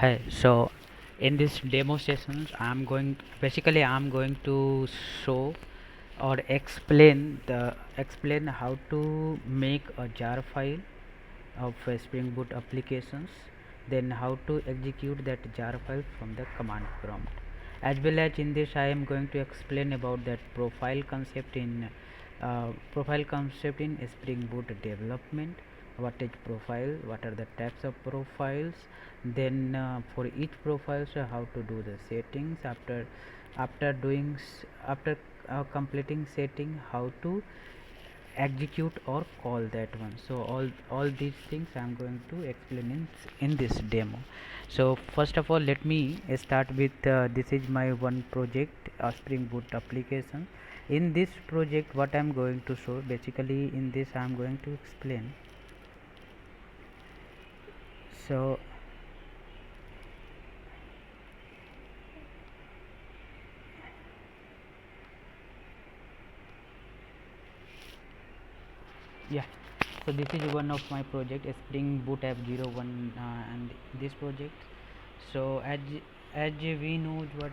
Hi, so in this demo sessions, I'm going to show or explain how to make a jar file of Spring Boot applications, then how to execute that jar file from the command prompt. As well as in this, I am going to explain about that profile concept in Spring Boot development. What is profile? What are the types of profiles? Then for each profiles, how to do the settings after doing after completing setting, how to execute or call that one. So all these things I am going to explain in this demo. So first of all, let me start with this is my one project, a Spring Boot application. In this project, what I am going to show, basically in this I am going to explain. So yeah, so this is one of my project, Spring Boot app 01, and this project. So as we know what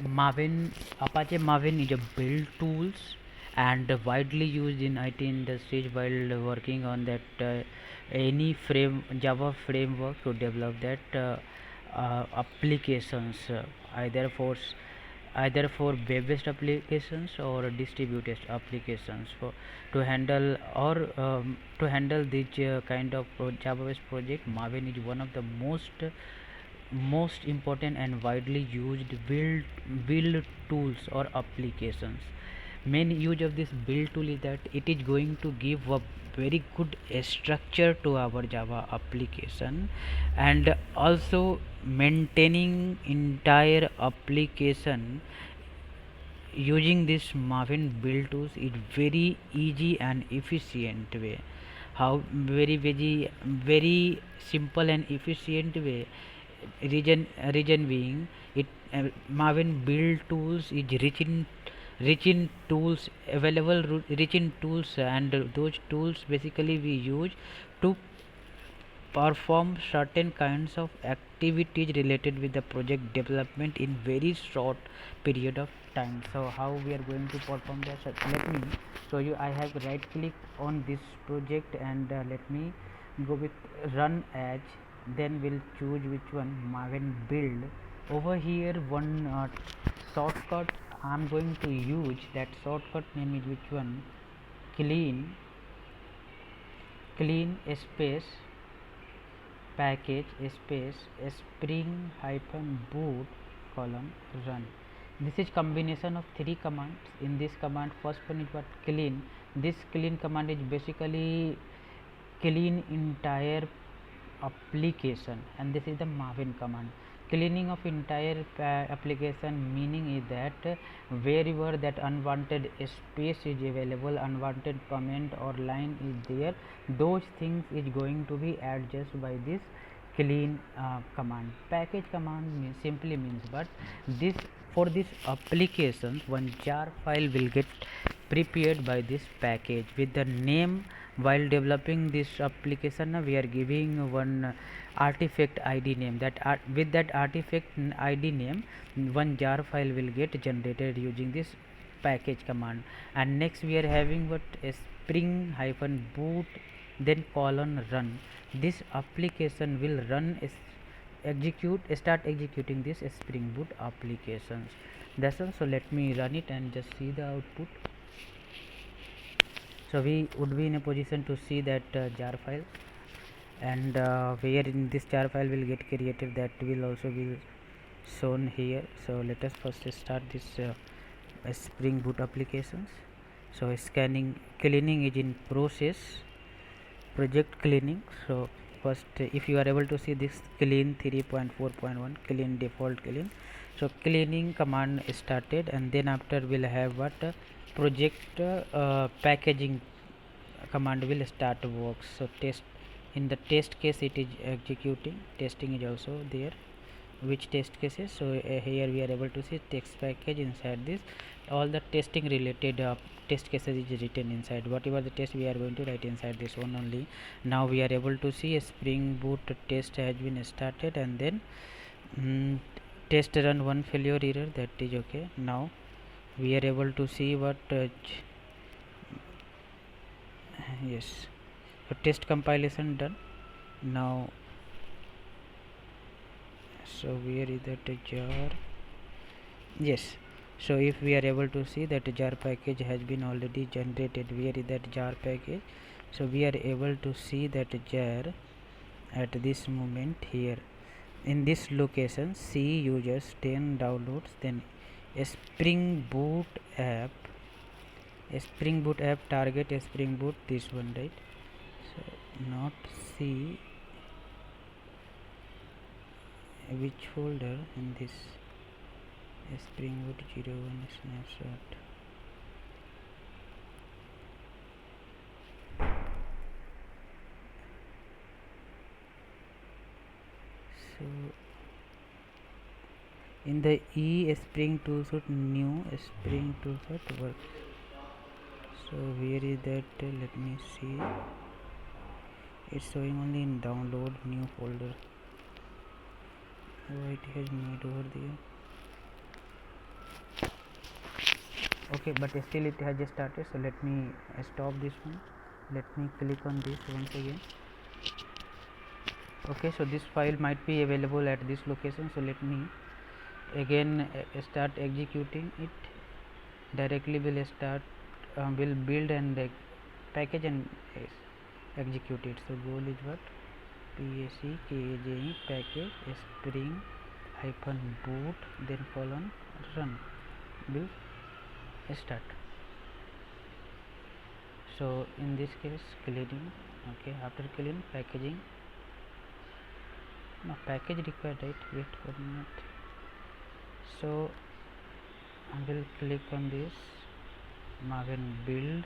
maven Apache Maven is a build tools and widely used in IT industries while working on that any Java framework to develop that applications, either for web based applications or distributed applications. For to handle or to handle this kind of Java based project, Maven is one of the most important and widely used build tools or applications. Main use of this build tool is that it is going to give a very good structure to our Java application, and also maintaining entire application using this Maven build tools is very easy and efficient way. How very simple and efficient way. Reason being, it Maven build tools is rich in tools available, rich in tools, and those tools basically we use to perform certain kinds of activities related with the project development in very short period of time. So how we are going to perform that? So let me show you. I have right click on this project, and let me go with run as, then we'll choose which one, Maven build. Over here one shortcut I'm going to use. That shortcut name is which one, clean space package space spring hyphen boot colon run. This is combination of three commands. In this command, first one is what, clean. This clean command is basically clean entire application, and this is the Maven command. Cleaning of entire application meaning is that wherever that unwanted space is available, unwanted comment or line is there, those things is going to be adjusted by this clean command. Package command simply means, but this for this applications, one jar file will get prepared by this package with the name. While developing this application, we are giving one artifact id name. With that artifact id name, one jar file will get generated using this package command. And next we are having what, a spring hyphen boot, then colon run. This application will start executing this Spring Boot applications. That's all. So let me run it and just see the output. So we would be in a position to see that jar file, and where in this jar file will get created, that will also be shown here. So let us first start this Spring Boot applications. So cleaning is in process, project cleaning. So first, if you are able to see this clean 3.4.1 clean default clean, so cleaning command started, and then after we'll have what, project packaging command will start works. So test, in the test case it is executing, testing is also there. which test cases. So here we are able to see text package. Inside this all the testing related test cases is written inside. Whatever the test we are going to write inside this one only. Now we are able to see a Spring Boot test has been started, and then test run one failure error, that is okay. Now we are able to see what yes, so test compilation done. Now so where is that jar? Yes, so if we are able to see that jar package has been already generated, where is that jar package? So we are able to see that jar at this moment here in this location. C users 10 downloads, then a Spring Boot app, target a Spring Boot, this one, right? So not C, which folder in this Spring Boot 01 snapshot. So in the E Spring toolset new Spring toolset work. So where is that? Let me see. It's showing only in download new folder. Oh, it has made over there. Okay, but still it has just started. So let me stop this one. Let me click on this once again. Okay, so this file might be available at this location. So let me again start executing it. Directly will start will build and package and execute it. So goal is what? PACKAGE package Spring -boot, then colon run will start. So in this case cleaning. Okay, after clean packaging, no package required, right? Wait for a minute. So I will click on this maven build,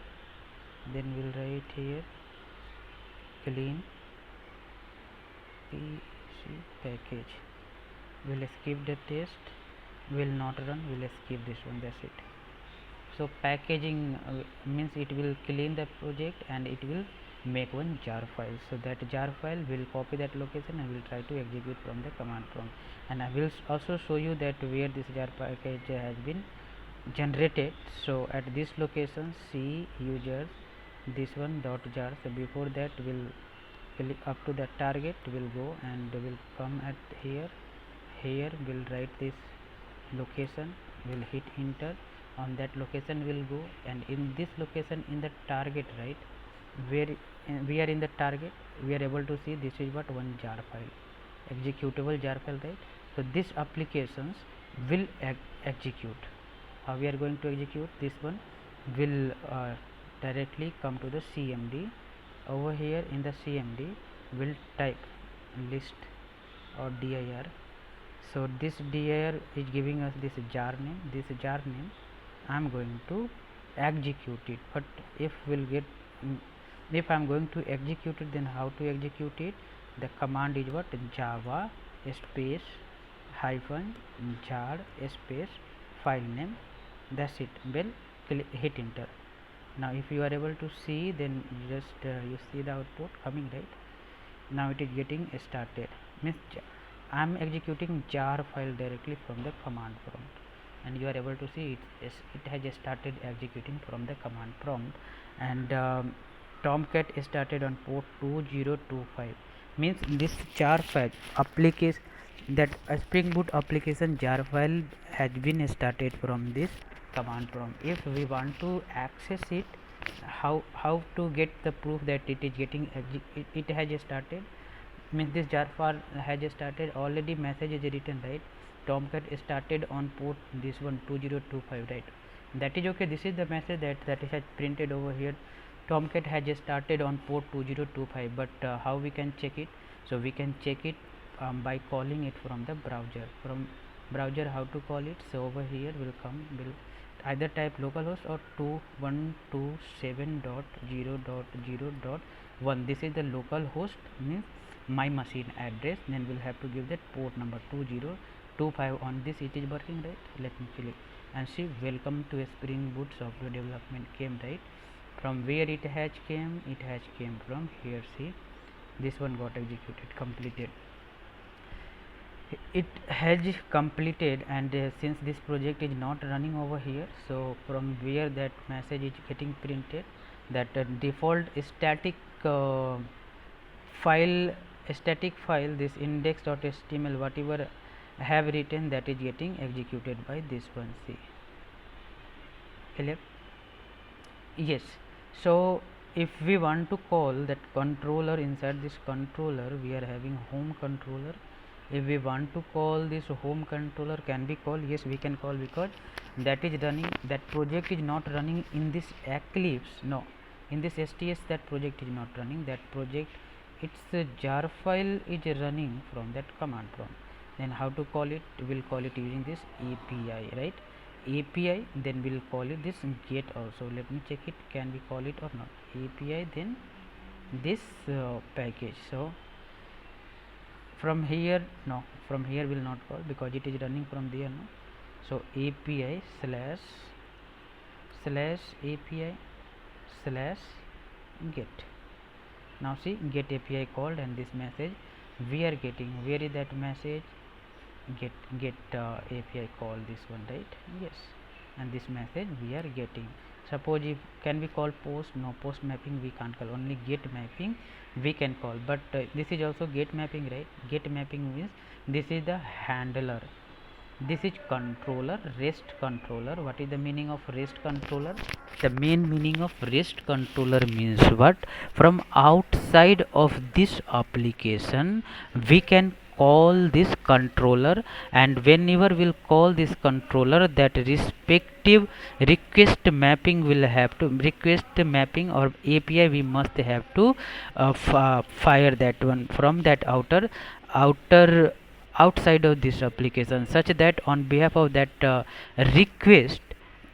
then we'll write here clean PC package. We'll skip the test, will not run, we'll skip this one, that's it. So packaging means it will clean the project and it will make one jar file. So that jar file will copy that location and will try to execute from the command prompt. And I will also show you that where this jar package has been generated. So at this location C users this one dot jar. So before that will click up to the target, will go and will come at here. Here will write this location, will hit enter. On that location will go, and in this location in the target, right, where we are in the target, we are able to see this is what one jar file, executable jar file, right? So this applications will execute. How we are going to execute this one? Will directly come to the CMD. Over here in the CMD will type list or dir. So this dir is giving us this jar name. This jar name I am going to execute it. But if we'll get if I am going to execute it, then how to execute it? The command is what? Java space hyphen jar space file name. That's it. Well, hit enter. Now if you are able to see, then just you see the output coming, right? Now it is getting started. Means I am executing jar file directly from the command prompt, and you are able to see it has started executing from the command prompt. And Tomcat started on port 2025. Means this jar file application, that Spring Boot application jar file has been started from this command prompt. If we want to access it, how to get the proof that it is getting it has started? Means this jar file has started, already message is written, right? Tomcat started on port this one 2025, right? That is okay. This is the message that is printed over here. Tomcat has started on port 2025, but how we can check it? So we can check it by calling it from the browser. From browser, how to call it? So over here will come, will either type localhost or 2127.0.0. 1. This is the local host, means my machine address. Then we'll have to give that port number 2025. On this it is working, right? Let me click and see. Welcome to Spring Boot software development came, right? From where it has came? It has came from here. See, this one got executed, completed. It has completed, and since this project is not running over here, so from where that message is getting printed, that default uh, file static file, this index.html, whatever I have written, that is getting executed by this one. See, clear? Yes. So if we want to call that controller, inside this controller we are having home controller. If we want to call this home controller, can we call? Yes, we can call, because that is running, that project is not running in this Eclipse. No, in this STS that project is not running. That project, its jar file is running from that command prompt. Then how to call it? We'll call it using this API, right? API, then we'll call it this get also. Let me check it, can we call it or not? API, then this package. So from here, no, from here will not call, because it is running from there, no. So API slash API slash get. Now see, get API called, and this message we are getting. Where is that message? Get API call, this one, right? Yes, and this message we are getting. Suppose if, can we call post? No, post mapping we can't call, only get mapping we can call. But this is also get mapping, right? Get mapping means this is the handler, this is controller, REST controller. What is the meaning of REST controller? The main meaning of REST controller means what? From outside of this application we can call this controller, and whenever we'll call this controller, that respective request mapping will have to, request mapping or API we must have to fire that one from that outer outside of this application, such that on behalf of that request,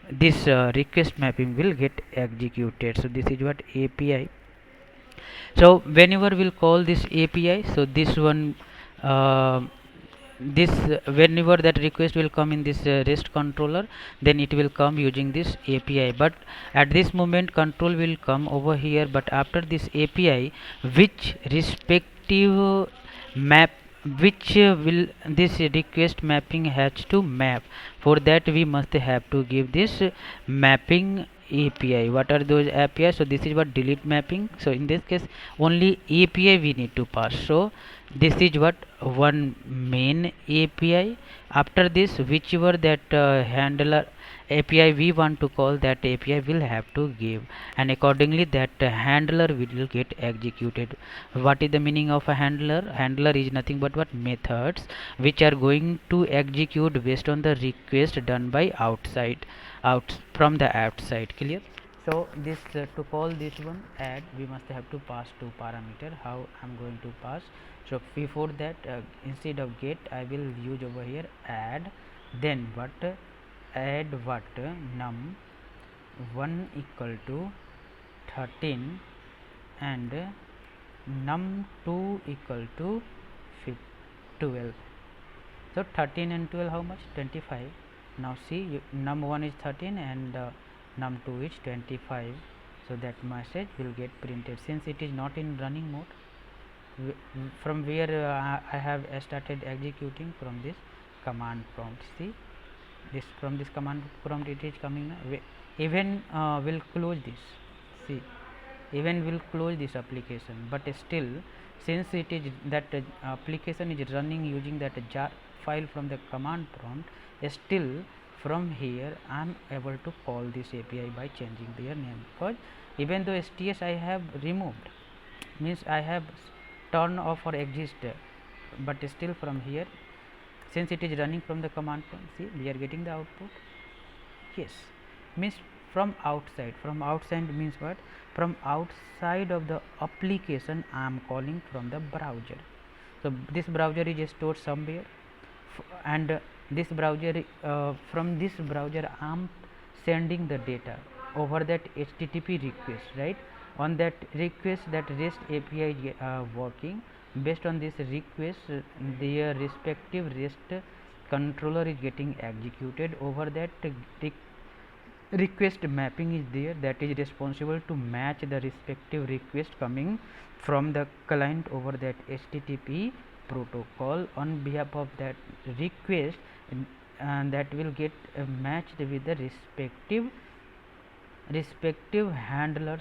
this request mapping will get executed. So this is what API. So whenever we'll call this API, so this one this whenever that request will come in this REST controller, then it will come using this API. But at this moment control will come over here, but after this API, which respective map, which will this request mapping has to map, for that we must have to give this mapping API. What are those API? So this is what delete mapping. So in this case only API we need to pass. So this is what one main API. After this, whichever that handler API we want to call, that API will have to give, and accordingly that handler will get executed. What is the meaning of a handler? Handler is nothing but what? Methods which are going to execute based on the request done by outside, out from the outside. Clear? So this to call this one add, we must have to pass two parameter. How I'm going to pass? So before that, instead of get, I will use over here add. Then what? Add what? Num 1 equal to 13 and num 2 equal to 12. So 13 and 12 how much? 25. Now see, num 1 is 13 and num 2 is 25. So that message will get printed. Since it is not in running mode, from where I have started executing from this command prompt. See, this from this command prompt it is coming. Even will close this. See, even will close this application, but still since it is that application is running using that jar file from the command prompt, still from here I am able to call this API by changing their name, because even though STS I have removed, means I have turn off or exist, but still from here, since it is running from the command prompt, see we are getting the output. Yes, means from outside. From outside means what? From outside of the application I am calling from the browser. So this browser is stored somewhere, and this browser from this browser I am sending the data over that HTTP request, right? on that request, that REST API is working. Based on this request, their respective REST controller is getting executed. Over that request mapping is there, that is responsible to match the respective request coming from the client over that HTTP protocol. On behalf of that request, and that will get matched with the respective handlers,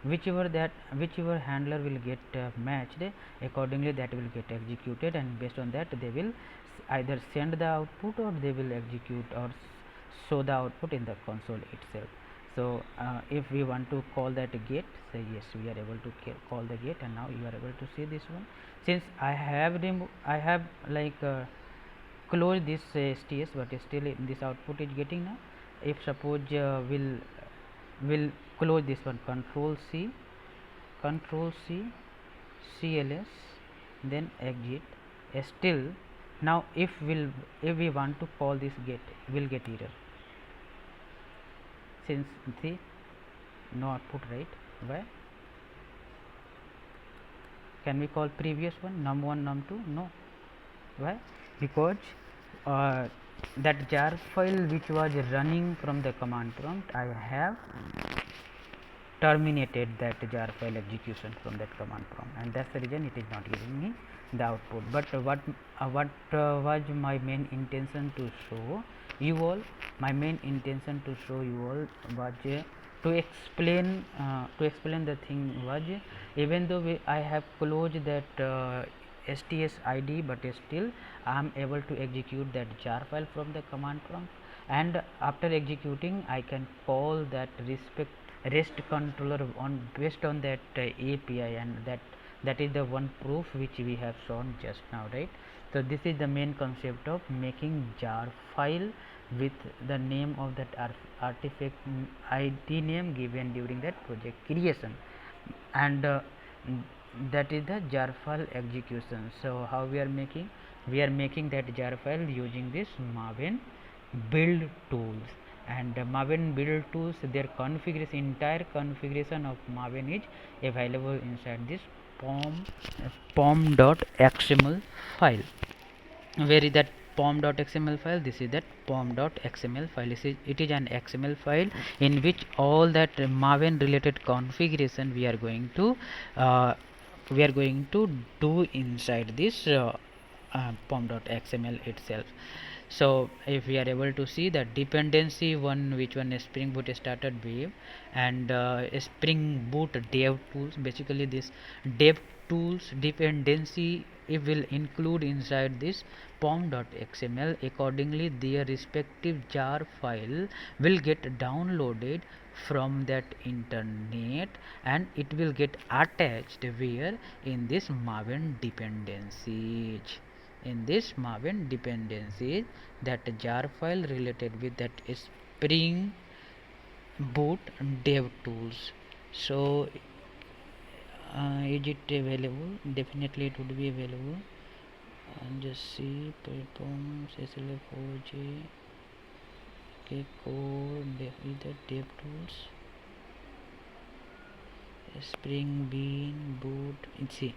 whichever handler will get matched, accordingly that will get executed, and based on that they will either send the output or they will execute or show the output in the console itself. So if we want to call that get, say yes, we are able to call the get, and now you are able to see this one. Since I have close this STS, but still this output is getting now. If suppose will close this one, control C CLS, then exit, still now if we want to call this get, will get error, since the no output, right? Why can we call previous one num1 num2? No. Why? Because that jar file which was running from the command prompt, I have terminated that jar file execution from that command prompt, and that's the reason it is not giving me the output. But what was my main intention to show you all? My main intention to show you all was to explain the thing was, even though I have closed that STS ID, but still I am able to execute that jar file from the command prompt, and after executing I can call that REST controller on based on that API, and that is the one proof which we have shown just now, right? So this is the main concept of making jar file with the name of that artifact ID name given during that project creation, and that is the jar file execution. So how we are making? We are making that jar file using this maven build tools, and maven build tools, their configuration, entire configuration of maven is available inside this pom.xml file. Where is that pom.xml file? This is that pom.xml file. It is an XML file in which all that maven related configuration we are going to do inside this pom.xml itself. So if we are able to see that dependency one, which one is Spring Boot started wave, and Spring Boot dev tools, basically this dev tools dependency, it will include inside this pom.xml. Accordingly their respective jar file will get downloaded from that internet, and it will get attached where in this maven dependencies. In this maven dependencies, that jar file related with that Spring Boot dev tools. So is it available? Definitely it would be available. And just see performance SLF4J, okay, core the dev tools, Spring Bean Boot. See,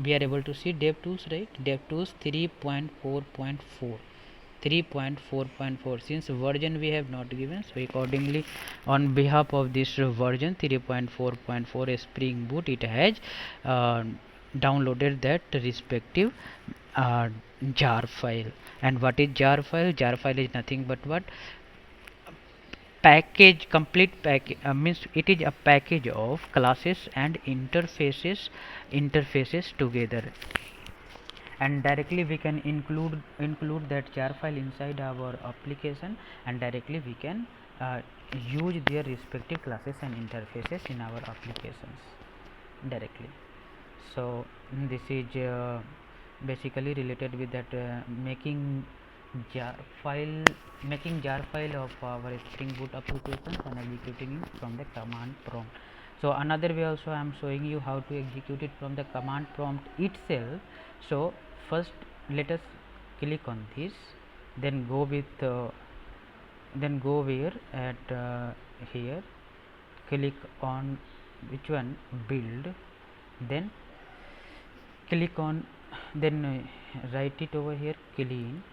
we are able to see dev tools, right? Dev tools 3.4.4, since version we have not given, so accordingly on behalf of this version 3.4.4 Spring Boot, it has downloaded that respective jar file. And what is jar file? Jar file is nothing but what? Package, complete package, means it is a package of classes and interfaces together, and directly we can include that jar file inside our application, and directly we can use their respective classes and interfaces in our applications directly. So this is basically related with that making jar file of our Spring Boot applications and executing it from the command prompt. So another way also I am showing you how to execute it from the command prompt itself. So first let us click on this, then go where at here, click on which one, build, then click on, then write it over here, clean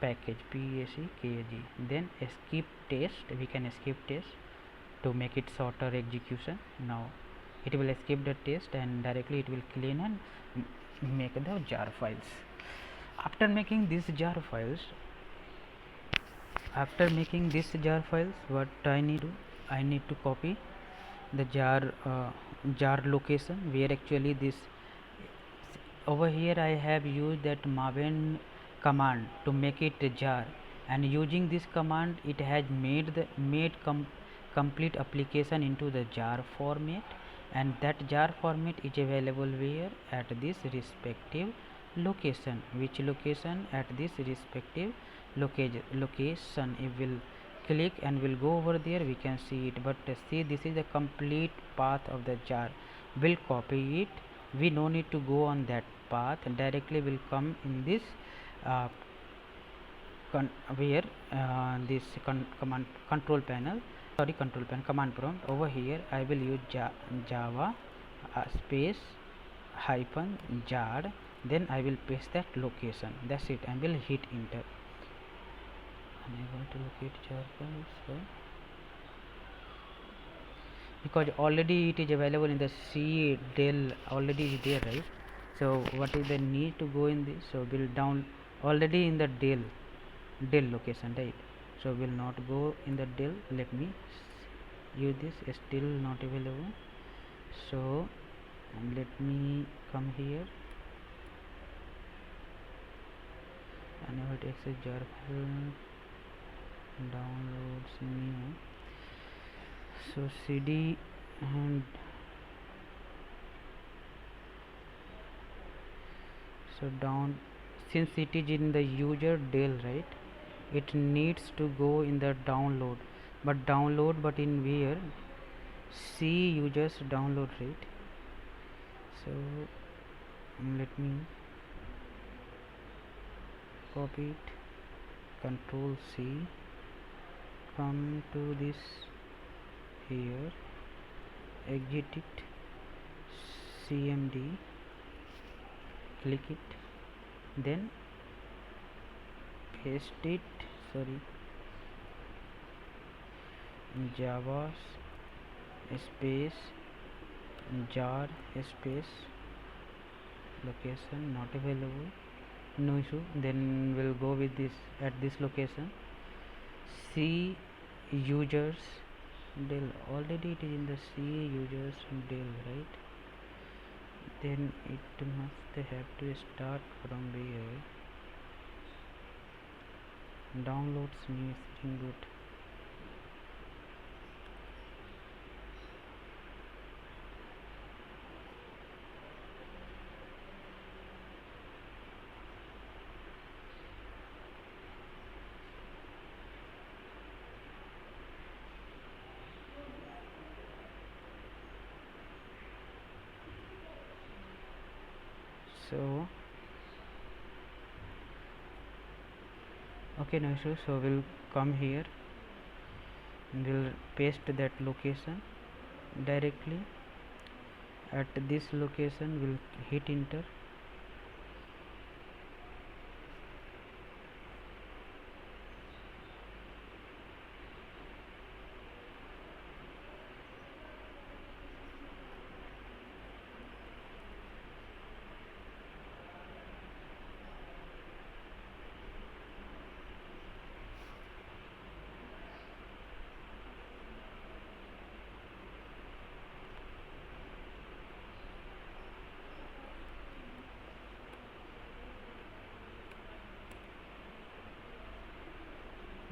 package, package, then skip test, we can skip test to make it shorter execution. Now it will skip the test and directly it will clean and make the jar files. After making these jar files, what I need to do, I need to copy the jar location where actually this, over here I have used that maven command to make it a jar, and using this command it has made complete application into the jar format, and that jar format is available where, at this respective location. Which location? At this respective location. If we'll click and we'll go over there, we can see it. But see, this is the complete path of the jar. We'll copy it, we no need to go on that path, and directly will come in this uh, where this command control panel, command prompt. Over here I will use java space hyphen jar, then I will paste that location. That's it, and will hit enter. Unable to locate jar files, so because already it is available in the C del, already is there, right? So what is the need to go in this? So we'll down already in the del location, right? So will not go in the del. Let me use this, still not available. So let me come here, unable to access jar file, downloads new. So cd and so down, since it is in the user del, right, it needs to go in the download, but in where, C users download, right? So let me copy it, control C, come to this here, exit it, cmd, click it, then paste it, java space jar space location not available, no issue. Then we'll go with this, at this location, C users del, already it is in the C users del, right? Then it must have to start from where, downloads new Spring Boot. So okay, no issue. So we'll come here and we'll paste that location directly. At this location we'll hit enter.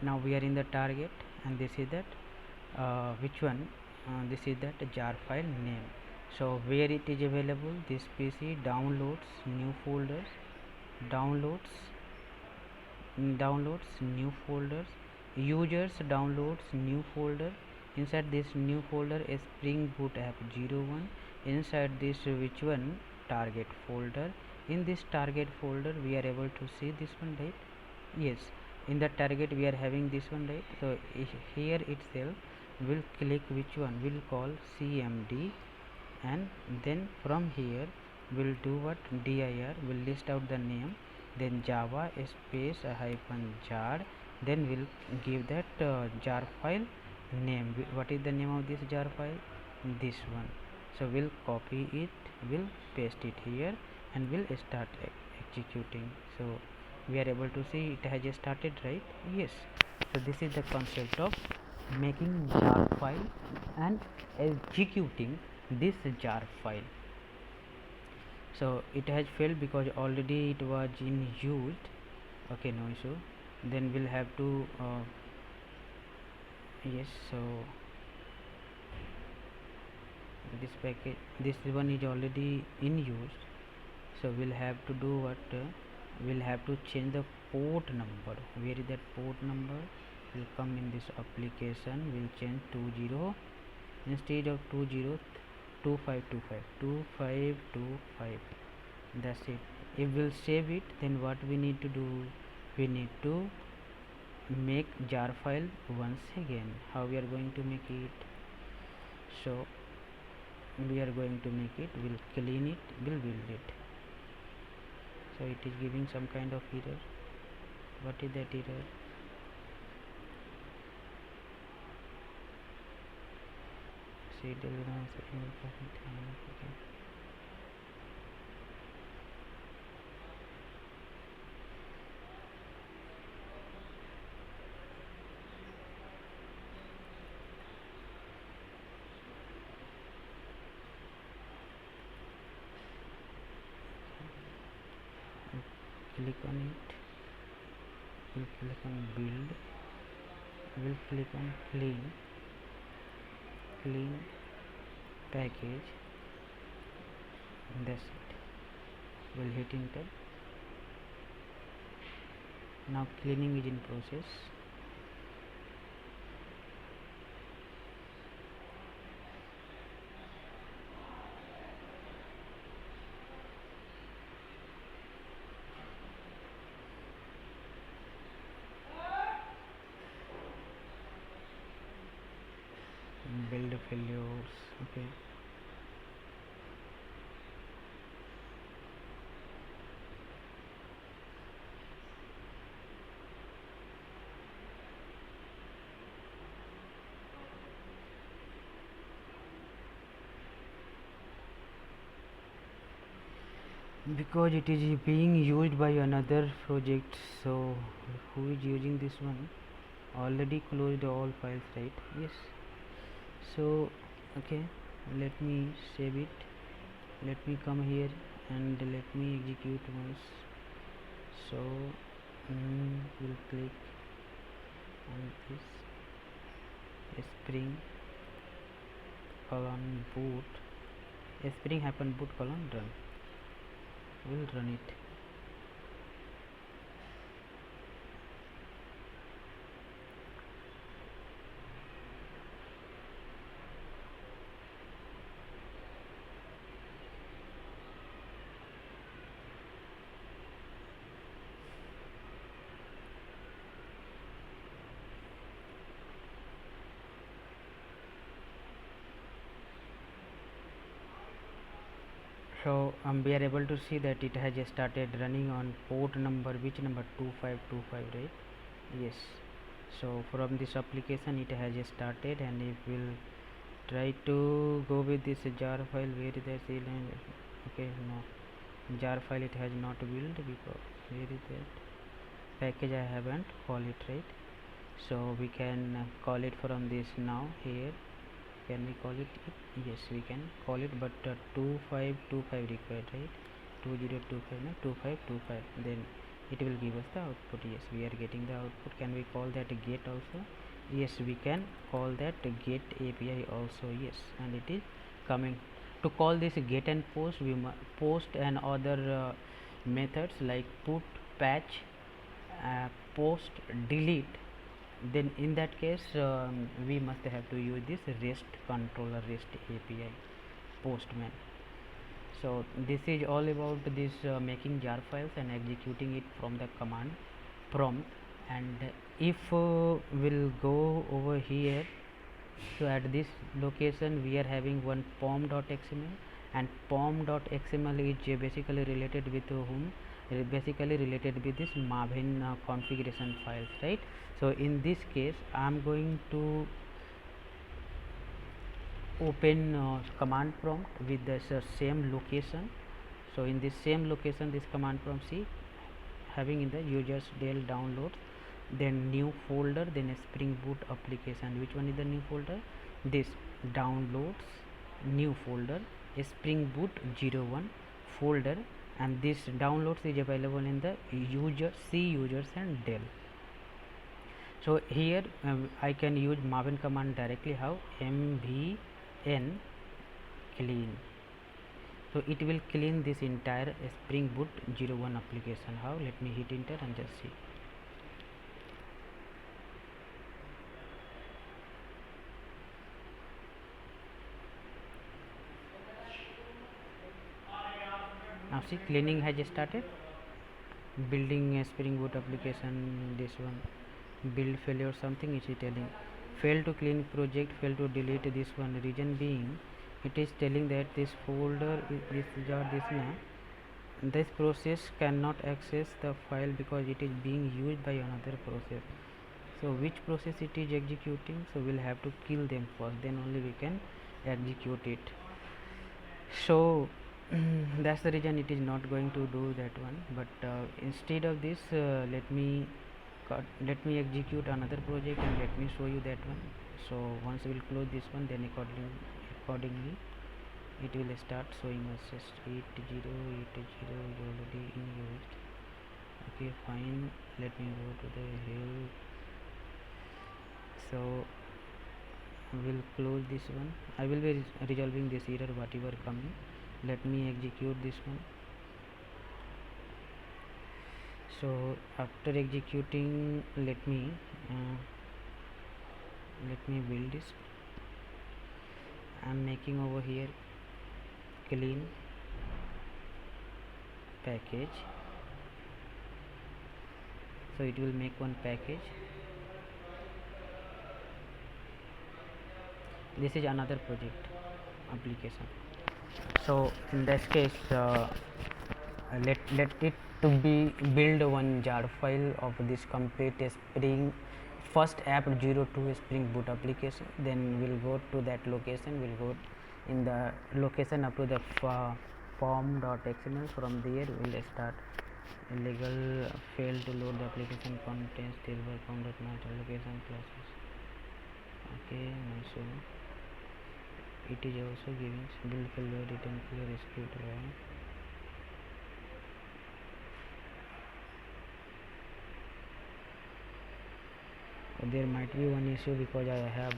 Now we are in the target, and this is that which one, this is that jar file name. So where it is available, this PC, downloads new folders, downloads new folders, users downloads new folder. Inside this new folder is Spring Boot app 01. Inside this, which one, target folder. In this target folder we are able to see this one, right? Yes, in the target we are having this one, right? So here itself we'll click which one, we'll call cmd, and then from here we'll do what, dir, we'll list out the name, then java space a hyphen jar, then we'll give that jar file name. What is the name of this jar file? This one. So we'll copy it, we'll paste it here, and we'll start executing. So we are able to see it has started, right? Yes. So this is the concept of making jar file and executing this jar file. So it has failed because already it was in used. Okay, no issue. Then we'll have to yes. So this package, this one is already in use, so we'll have to do what, we'll have to change the port number. Where is that port number? Will come in this application, we'll change 20 instead of 20, 2525. That's it. If we'll save it, then what we need to do, we need to make jar file once again. How we are going to make it? So we are going to make it, we'll clean it, we'll build it. So it is giving some kind of error. What is that error? Click on it, we'll click on build, we'll click on clean package, and that's it. We'll hit enter. Now cleaning is in process. Build failures. Okay, because it is being used by another project, so who is using this one? Already closed all files, right? Yes. So okay, let me save it, let me come here and let me execute once. So we'll click on this spring colon boot, spring hyphen boot colon run. We'll run it. So we are able to see that it has started running on port number, which number, 2525, right? Yes. So from this application it has started, and if we'll try to go with this jar file, where is that line? Okay, no, jar file it has not built, because where is that package? I haven't call it, right? So we can call it from this now. Here can we call it? Yes, we can call it, but 2525 required, right? 2025, no, 2525, then it will give us the output. Yes, we are getting the output. Can we call that get also? Yes, we can call that get API also. Yes, and it is coming. To call this get and post, we post and other methods like put, patch, post, delete. Then in that case we must have to use this REST controller, REST API, postman. So this is all about this making jar files and executing it from the command prompt. And if we'll go over here So at this location we are having one pom.xml, and pom.xml is basically related with whom, basically related with this maven configuration files, right? So in this case I am going to open command prompt with the same location. So in this same location, this command prompt, see, having in the users del downloads, then new folder, then a spring boot application. Which one is the new folder? This downloads new folder, a spring boot 01 folder, and this downloads is available in the user C users and del. So here I can use maven command directly. How? mvn clean. So it will clean this entire spring boot 01 application. How? Let me hit enter and just see. Now see, cleaning has started. Building a spring boot application, this one, build failure something is telling, fail to clean project, fail to delete this one. Reason being, it is telling that this folder is this process cannot access the file because it is being used by another process. So which process it is executing? So we'll have to kill them first, then only we can execute it. So that's the reason it is not going to do that one. But instead of this, let me execute another project and let me show you that one. So once we will close this one, then accordingly it will start showing us just 8080 already in used. Okay, fine, let me go to the help. So we'll close this one. I will be resolving this error whatever coming. Let me execute this one. So after executing, let me build this. I'm making over here clean package. So it will make one package. This is another project application. So in this case, let it to be build one jar file of this complete spring first app 02 spring boot application. Then we'll go to that location. We'll go in the location up to the form.xml. From there we'll start illegal fail to load the application contains silver form.match location classes. Okay, so it is also giving build failure return clear script, right? There might be one issue because I have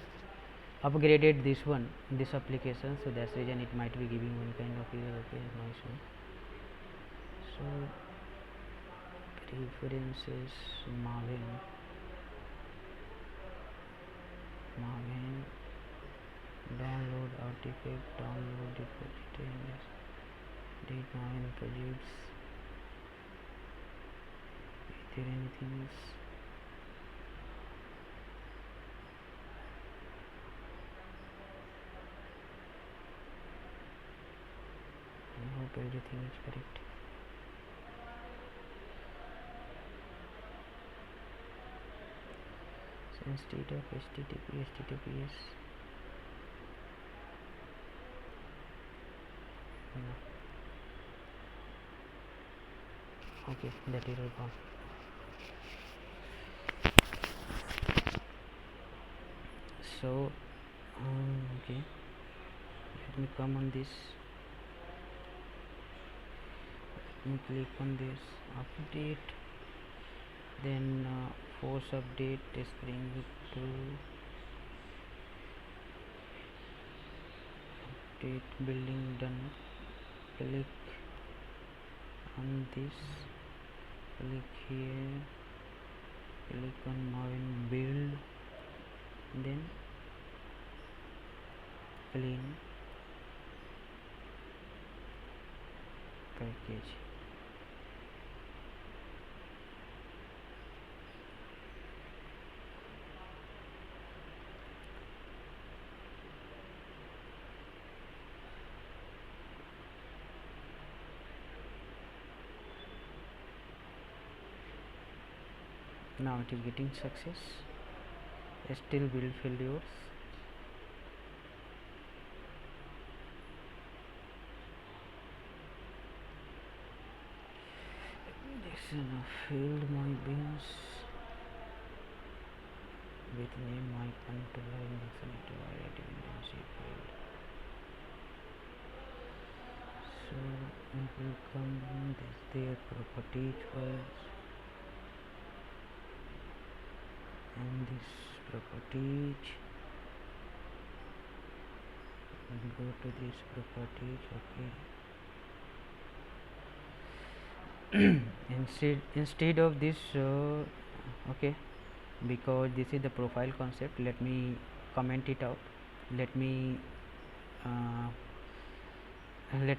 upgraded this application, so that's reason it might be giving one kind of error. Okay, no issue. So preferences, maven, download artifact, download repository, date maven projects. Is there anything else? I hope everything is correct. So instead of https no. Okay, that error gone. So okay, let me come on this. Let me click on this update, then force update spring boot 2 update building done. Click on this, click here, click on maven build, then clean package. Now it is getting success. Still build failures. Filled my beans with name my controller injection to writing internship failed. So it will come this their properties first, and this properties will go to this properties. Okay. instead of this okay, because this is the profile concept, let me comment it out. Let me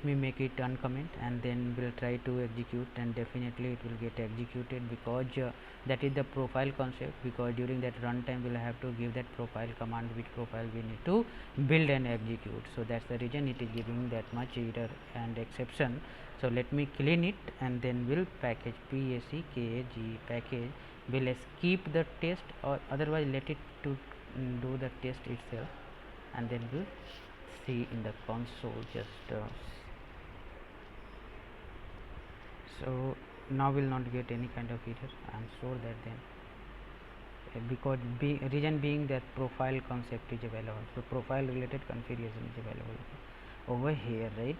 make it uncomment, and then we'll try to execute, and definitely it will get executed, because that is the profile concept. Because during that runtime we'll have to give that profile command, which profile we need to build and execute. So that's the reason it is giving that much error and exception. So let me clean it, and then we'll package package will skip the test, or otherwise let it to do the test itself, and then we'll see in the console. Just so now will not get any kind of error. I am sure that then because reason being that profile concept is available, so profile related configuration is available over here, right?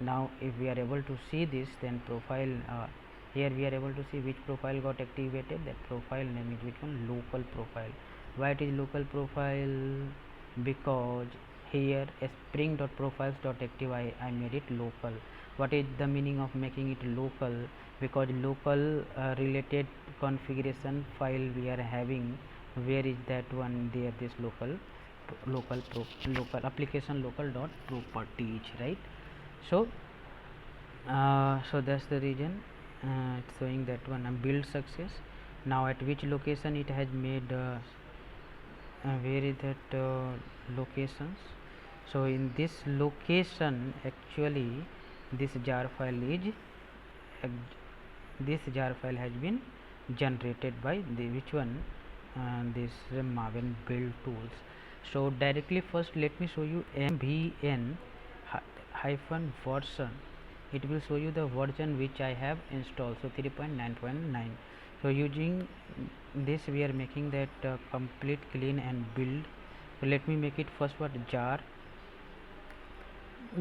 Now if we are able to see this, then profile here we are able to see which profile got activated. That profile name is which one? Local profile. Why it is local profile? Because here spring.profiles.active I made it local. What is the meaning of making it local? Because local related configuration file we are having, where is that one? There, this local application local dot properties, right? So so that's the reason it's showing that one build success. Now at which location it has made where is that locations? So in this location, actually this jar file has been generated by the which one? This maven build tools. So directly first let me show you mvn hyphen version. It will show you the version which I have installed, so 3.9.9. so using this we are making that complete clean and build. So let me make it first. What?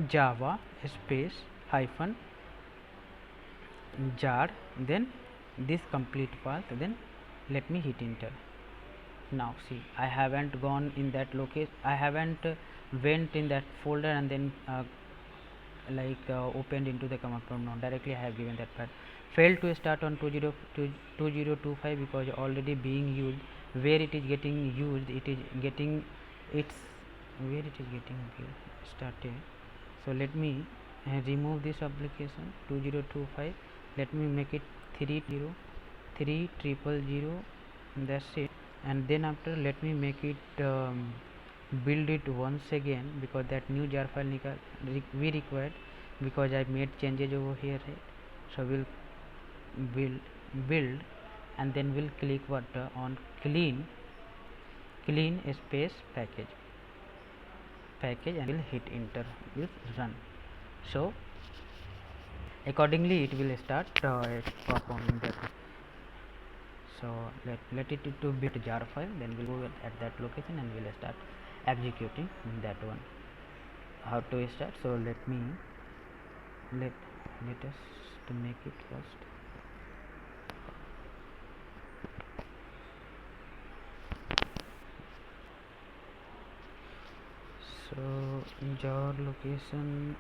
Java space hyphen jar, then this complete path, then let me hit enter. Now see, I haven't gone in that location, I haven't went in that folder and then opened into the command prompt. Now directly I have given that path. Failed to start on 2025 because already being used. Where it is getting used, it is getting its where it is getting started. So let me remove this application 2025. Let me make it 303000. That's it. And then after let me make it build it once again, because that new jar file we required, because I made changes over here, right? So we'll build and then we'll click what on clean space package and we'll hit enter, will run. So accordingly it will start performing that. So let it to build jar file, then we'll go at that location and we'll start executing that one. How to start? So let us to make it first. So jar location,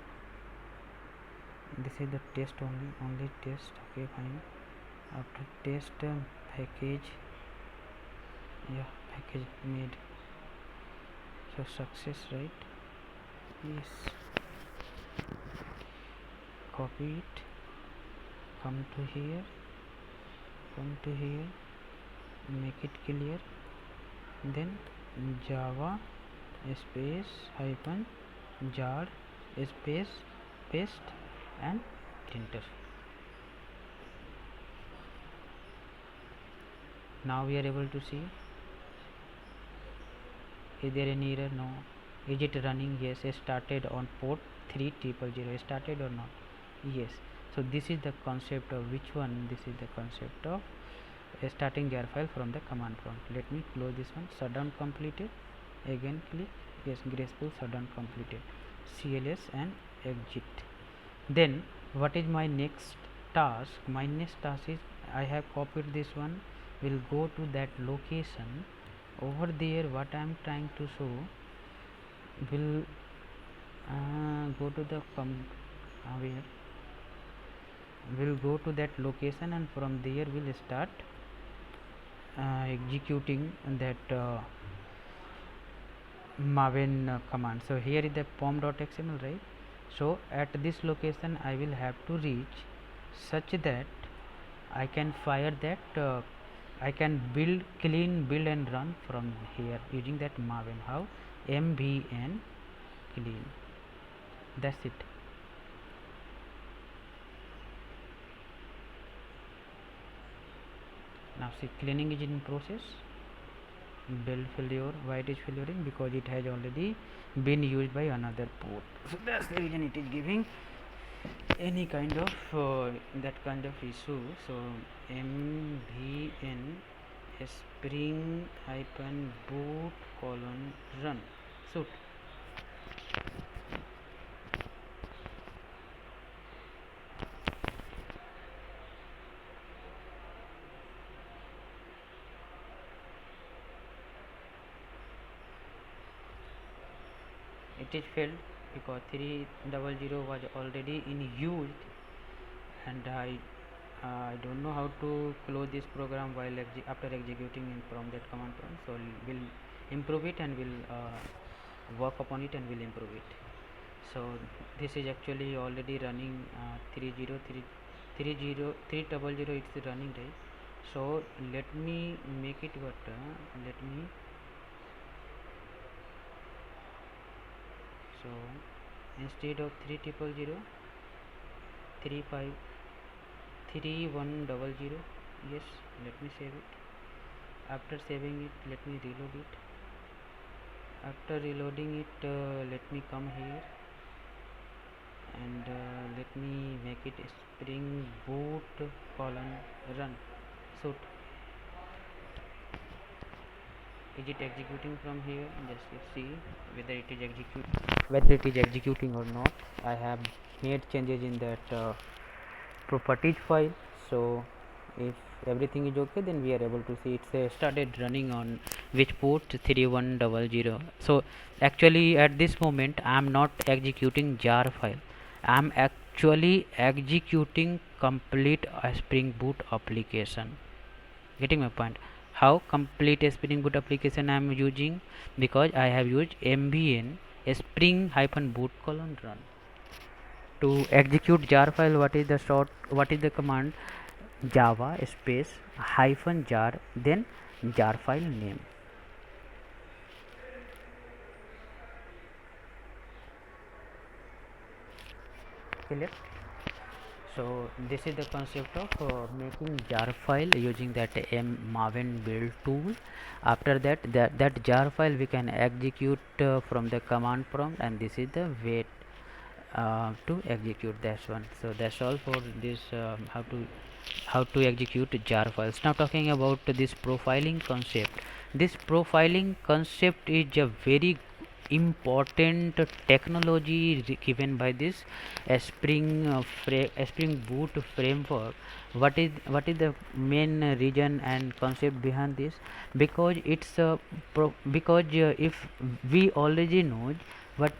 this is the test only test. Okay, fine. After test package, package made, so success, right? Yes, copy it, come to here, make it clear, then java space hyphen jar space paste and enter. Now we are able to see. Is there any error? No. Is it running? Yes. It started on port 3000. Started or not? Yes. So this is the concept of which one? This is the concept of starting jar file from the command prompt. Let me close this one. Shutdown completed. Again click. Yes, graceful shutdown completed. CLS and exit. Then what is my next task? My next task is I have copied this one. Will go to that location. Over there, what I am trying to show will go to the where will go to that location, and from there will start executing that maven command. So here is the pom.xml, right? So at this location I will have to reach such that I can fire that I can clean build and run from here using that maven. How? mvn clean. That's it. Now see, cleaning is in process. Build failure. Why it is failuring? Because it has already been used by another port. So that's the reason it is giving any kind of that kind of issue. So mvn spring hyphen boot colon run. So it is failed because 300 was already in use, and I don't know how to close this program while after executing from that command prompt. So we'll improve it and we'll work upon it and we'll improve it. So this is actually already running 300 it's running, right? So let me make it better. Let me so instead of 3000 3100, yes, let me save it. After saving it, let me reload it. After reloading it, let me come here and let me make it spring boot colon run. So is it executing from here? Just see whether it is executing or not. I have made changes in that properties file. So if everything is okay, then we are able to see it's started running on which port? 3100. So actually at this moment I am not executing jar file. I am actually executing complete spring boot application. Getting my point? How complete spring boot application I am using? Because I have used mvn spring hyphen boot colon run. To execute jar file, what is the command? Java space hyphen jar, then jar file name. Clear? So this is the concept of making jar file using that maven build tool. After that jar file we can execute from the command prompt, and this is the way to execute that one. So that's all for this how to execute jar files. Now talking about this profiling concept. This profiling concept is a very important technology given by this spring boot framework. What is the main reason and concept behind this? Because it's if we already know what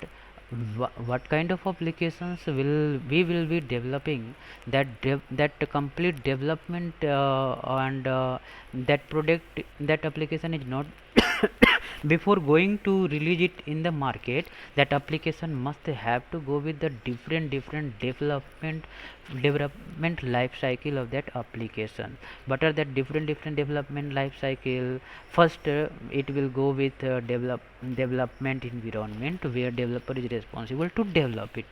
what kind of applications will be developing, that complete development and that product, that application is not before going to release it in the market, that application must have to go with the different development life cycle of that application. But are that different development life cycle? First it will go with development environment where developer is responsible to develop it.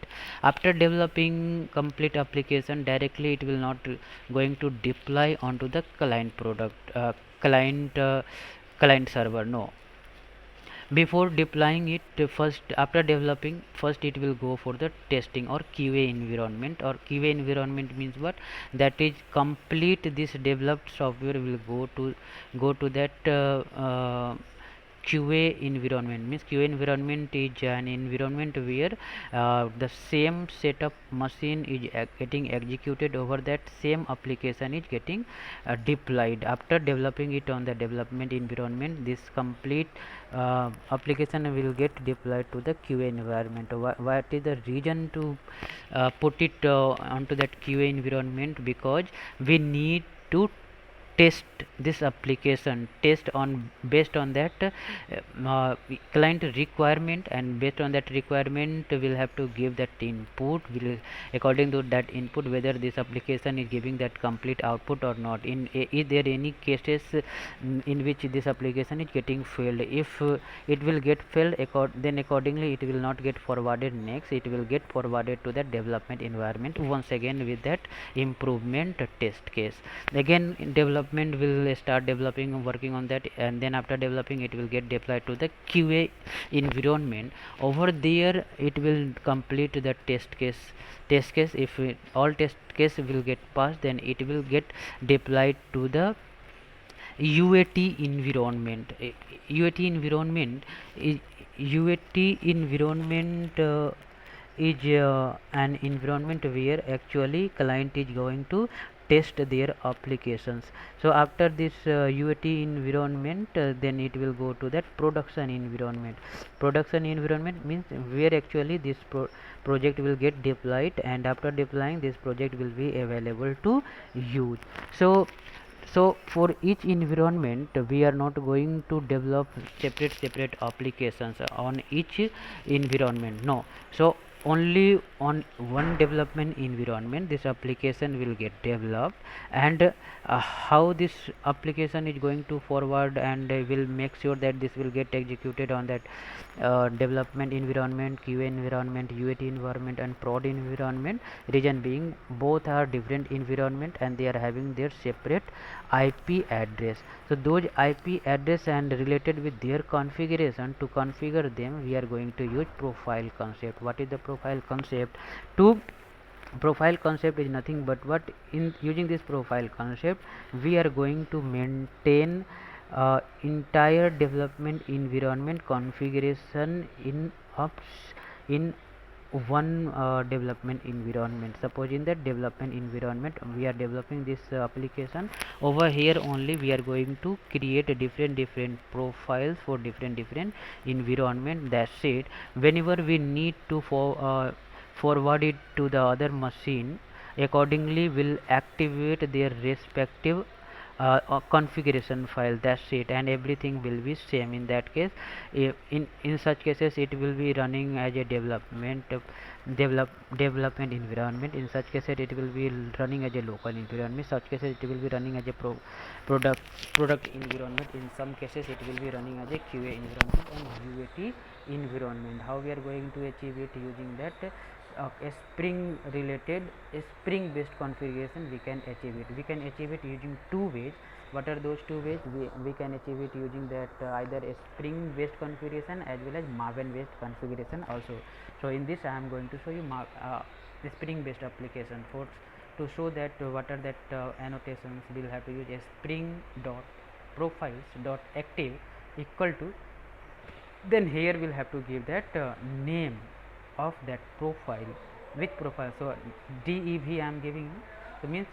After developing complete application, directly it will not going to deploy onto the client product client server. No, before deploying it, first after developing, first it will go for the testing or QA environment. Or QA environment means what? That is complete this developed software will go to that QA environment. Means QA environment is an environment where the same setup machine is getting executed over that same application is getting deployed. After developing it on the development environment, this complete application will get deployed to the QA environment. What is the reason to put it onto that QA environment? Because we need to test this application, test on based on that client requirement, and based on that requirement we'll have to give that input. Will according to that input whether this application is giving that complete output or not. Is there any cases in which this application is getting failed? If it will get failed, then accordingly it will not get forwarded next, it will get forwarded to the development environment once again with that improvement test case. Again development will start developing, working on that, and then after developing it will get deployed to the QA environment. Over there it will complete the test case. If all test case will get passed, then it will get deployed to the UAT environment. UAT environment is an environment where actually client is going to test their applications. So after this UAT environment, then it will go to that production environment. Production environment means where actually this project will get deployed, and after deploying this project will be available to use. So for each environment we are not going to develop separate applications on each environment. No, so only on one development environment this application will get developed, and how this application is going to forward, and will make sure that this will get executed on that development environment, QA environment, UAT environment, and prod environment. Reason being, both are different environment and they are having their separate IP address. So those IP address and related with their configuration, to configure them we are going to use profile concept. What is the profile concept? Profile concept is nothing but what? In using this profile concept we are going to maintain entire development environment configuration in one development environment. Suppose in that development environment we are developing this application, over here only we are going to create a different profiles for different environment. That's it. Whenever we need to forward it to the other machine, accordingly will activate their respective configuration file. That's it, and everything will be same. In that case, in such cases it will be running as a development environment. In such cases it will be running as a local environment. Such cases it will be running as a product environment. In some cases it will be running as a QA environment and UAT environment. How we are going to achieve it? Using that a spring based configuration we can achieve it using two ways. What are those two ways? We can achieve it using that either a spring based configuration as well as maven based configuration also. So in this I am going to show you the spring based application. For to show that what are that annotations, we will have to use a spring dot profiles dot active equal to, then here we'll have to give that name of that profile with profile. So dev I am giving you, so means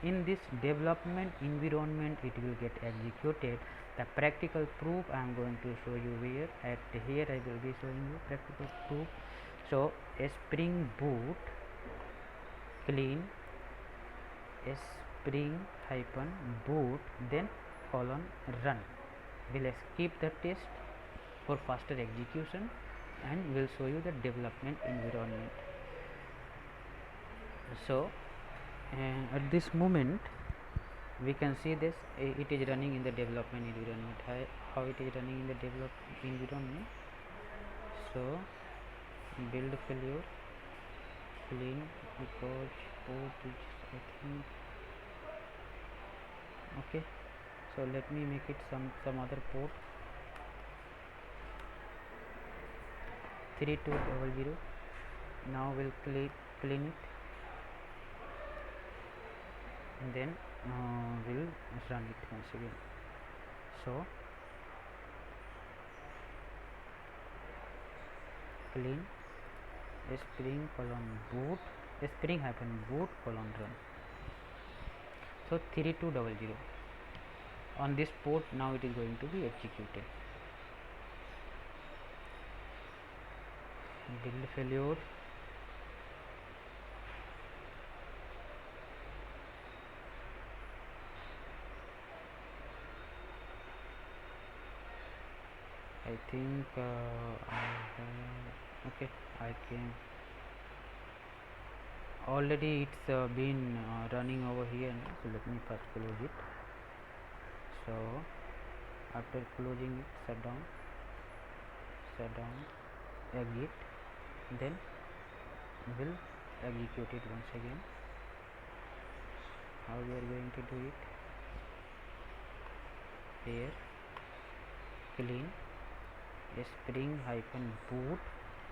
in this development environment it will get executed. The practical proof I am going to show you here. At here I will be showing you practical proof. So a spring boot clean a spring hyphen boot then colon run. We'll skip the test for faster execution and will show you the development environment. So at this moment we can see this it is running in the development environment. How it is running in the development environment? So build failure clean because port is I think okay. So let me make it some other port 3200. Now we'll clean it, and then we'll run it once again. So clean spring colon boot spring hyphen boot colon run. So 3200 on this port. Now it is going to be executed. Build failure. I think okay, I can already it's been running over here now. So let me first close it. So after closing it, shut down, exit, then we'll execute it once again. How we are going to do it? Here clean spring hyphen boot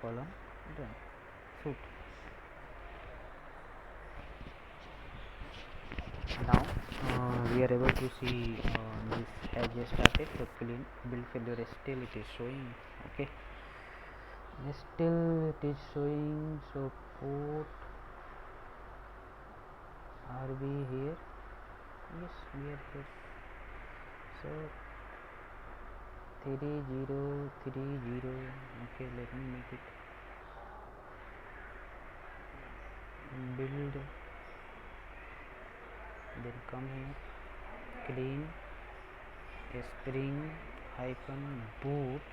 colon run. Shoot. Now we are able to see this has just started. So clean build failure, still it is showing. Okay, still it is showing. So port are we here? Yes, we are here. So 3030. Okay, let me make it build, then come here, clean spring hyphen boot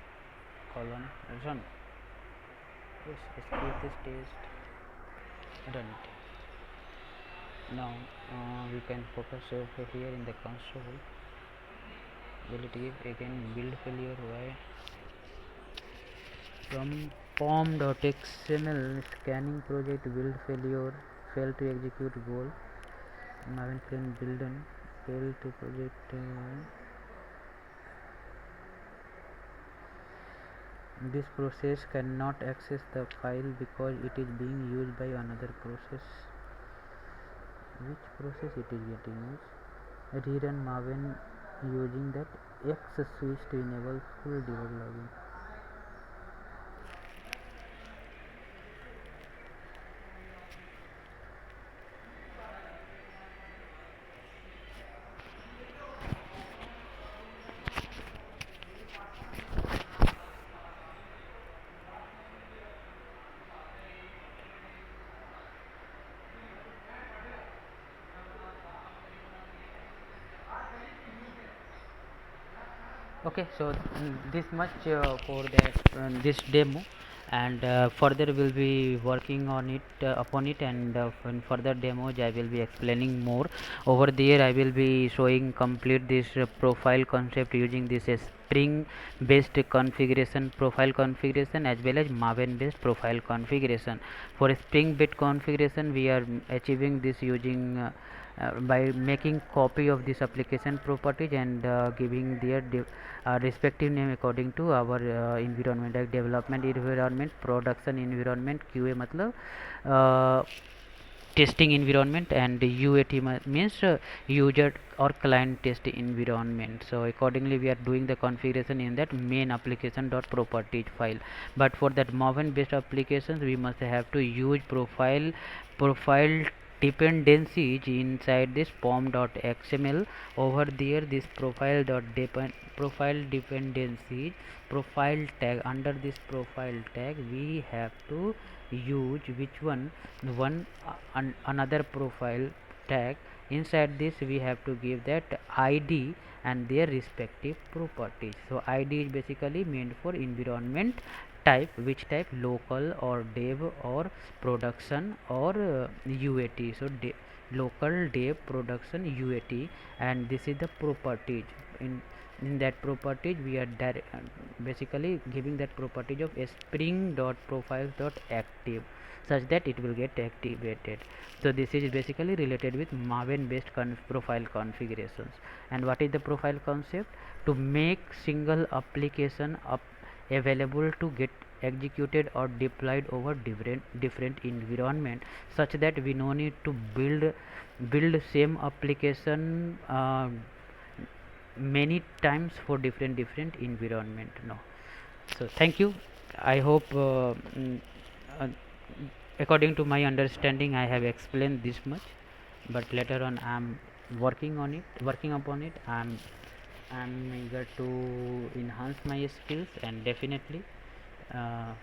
colon run. Yes, escape this test, done it. Now we can focus over here in the console. Will it give again build failure? Why? From pom.xml scanning project build failure, fail to execute goal, maven clean build fail to project. This process cannot access the file because it is being used by another process. Which process it is getting used? Rerun maven using that X switch to enable full debug logging. Okay, so this much for that this demo, and further we'll be working on it upon it, and in further demos I will be explaining more. Over there I will be showing complete this profile concept using this spring based configuration, profile configuration, as well as maven based profile configuration. For spring based configuration we are achieving this using by making copy of this application properties and giving their respective name according to our environment, like development environment, production environment, QA matlab testing environment, and UAT means user or client test environment. So accordingly we are doing the configuration in that main application dot properties file. But for that maven based applications we must have to use profile dependencies inside this pom.xml. Over there this profile dependencies profile tag, under this profile tag we have to use which one another profile tag. Inside this we have to give that id and their respective properties. So id is basically meant for environment type, which type, local or dev or production or UAT. So local, dev, production, UAT, and this is the properties. In in that properties we are basically giving that properties of spring dot profiles dot active, such that it will get activated. So this is basically related with maven based profile configurations. And what is the profile concept? To make single application available to get executed or deployed over different environment, such that we no need to build same application many times for different environment. No. So thank you. I hope uh, according to my understanding I have explained this much, but later on I am working upon it. I'm eager to enhance my skills, and definitely uh,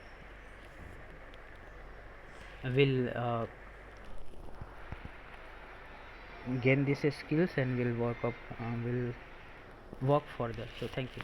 will gain these skills and will work further. So thank you.